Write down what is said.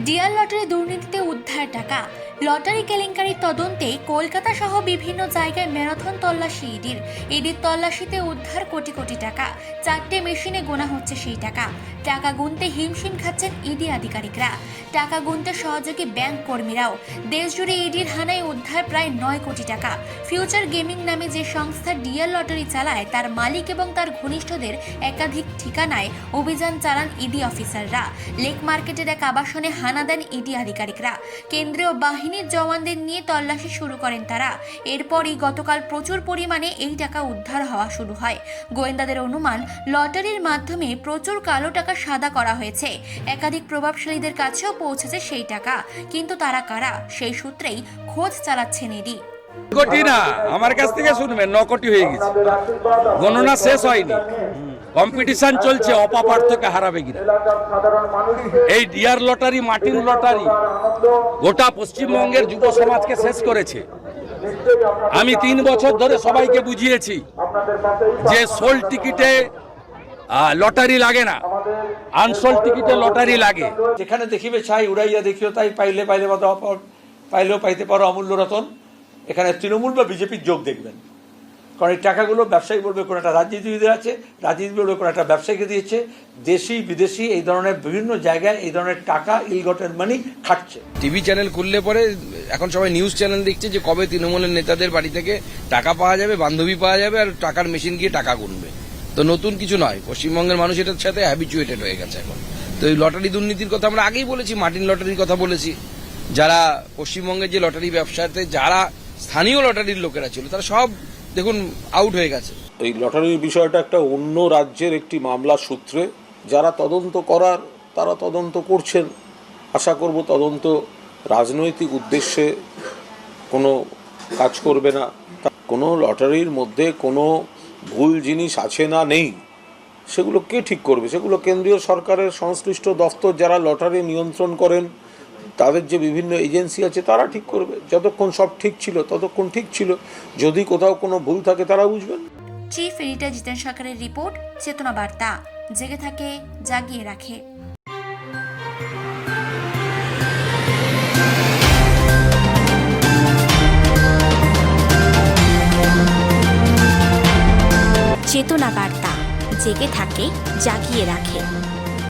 Dear lottery দুর্নীতিতে উদ্ধার টাকা। লটারি কেলেঙ্কারির তদন্তে কলকাতা সহ বিভিন্ন জায়গায় ম্যারাথন তল্লাশি ইডির তল্লাশিতে উদ্ধার কোটি কোটি টাকা। 4টে মেশিনে গোনা হচ্ছে সেই টাকা। টাকা গুনতে হিমশিম খাচ্ছেন ইডি আধিকারিকরা, টাকা গুনতে সহযোগী ব্যাংক কর্মীরাও। দেশজুড়ে ইডির হানায় উদ্ধার প্রায় 9 কোটি টাকা। ফিউচার গেমিং নামে যে সংস্থা ডিয়ার লটারি চালায় তার মালিক এবং তার ঘনিষ্ঠদের একাধিক ঠিকানায় অভিযান চালান ইডি অফিসাররা। লেক মার্কেটের এক আবাসনে হানা দেন ইডি আধিকারিকরা। কেন্দ্রীয় বাহিনীর জওয়ানদের নিয়ে তল্লাশি শুরু করেন তারা। এরপরই গতকাল প্রচুর পরিমাণে এই টাকা উদ্ধার হওয়া শুরু হয়। গোয়েন্দাদের অনুমান, লটারির মাধ্যমে প্রচুর কালো টাকা সাদা করা হয়েছে। একাধিক প্রভাবশালীদের কাছেও পৌঁছেছে সেই টাকা, কিন্তু তারা কারা সেই সূত্রেই খোঁজ চালাচ্ছেন ইডি। কোটি না, আমার কাছ থেকে শুনবেন 9 কোটি হয়ে গেছে। গণনা শেষ হয়নি, কম্পিটিশন চলছে অপাপার থেকে হারাবে কিনা। এই ডিয়ার লটারি, মাটির লটারি গোটা পশ্চিমবঙ্গের যুব সমাজকে শেষ করেছে। আমি 3 বছর ধরে সবাইকে বুঝিয়েছি যে সোল টিকিটে লটারি লাগে না, আনসোল টিকিটে লটারি লাগে। যেখানে দেখিবে ছাই উড়াইয়া দেখিও তাই, পাইলে পাইলে বা পাইলেও পাইতে পারো অমূল্য রতন। এখানে তৃণমূল বা বিজেপির যোগ দেখবেন, কারণ এই টাকাগুলো ব্যবসায়ী বলবে কোনো একটা রাজনীতিবিদের আছে, রাজনীতি বলবে কোনো একটা ব্যবসায়ীকে দিয়েছে। দেশি বিদেশি এই ধরনের বিভিন্ন জায়গায় এই ধরনের টাকা ইলগটেন মানি খাটছে। টিভি চ্যানেল খুললে পরে এখন সবাই নিউজ চ্যানেল দেখছে যে কবে তৃণমূলের নেতাদের বাড়ি থেকে টাকা পাওয়া যাবে, বান্ধবী পাওয়া যাবে, আর টাকার মেশিন গিয়ে টাকা গুনবে। তো নতুন কিছু নয়, পশ্চিমবঙ্গের মানুষ এটার সাথে হ্যাবিচুয়েটেড হয়ে গেছে এখন। তো এই লটারি দুর্নীতির কথা আমরা আগেই বলেছি, মার্টিন লটারির কথা বলেছি। যারা পশ্চিমবঙ্গের যে লটারি ব্যবসাতে যারা স্থানীয় লটারির লোকেরা ছিল তারা সব দেখুন আউট হয়ে গেছে। এই লটারির বিষয়টা একটা অন্য রাজ্যের একটি মামলার সূত্রে যারা তদন্ত করার তারা তদন্ত করছেন। আশা করব তদন্ত রাজনৈতিক উদ্দেশ্যে কোনো কাজ করবে না। কোনো লটারির মধ্যে কোনো ভুল জিনিস আছে না নেই সেগুলো কে ঠিক করবে? সেগুলো কেন্দ্রীয় সরকারের সংশ্লিষ্ট দফতর যারা লটারি নিয়ন্ত্রণ করেন, তাদের যে বিভিন্ন এজেন্সি আছে তারা ঠিক করবে। যতক্ষণ সব ঠিক ছিল ততক্ষণ ঠিক ছিল, যদি কোথাও কোনো ভুল থাকে তারা বুঝবেন। চিফ এডিটর জিতেন সরকারের রিপোর্ট, চেতনা বার্তা, জেগে থাকে জাগিয়ে রাখে। চেতনা বার্তা, জেগে থাকে জাগিয়ে রাখে।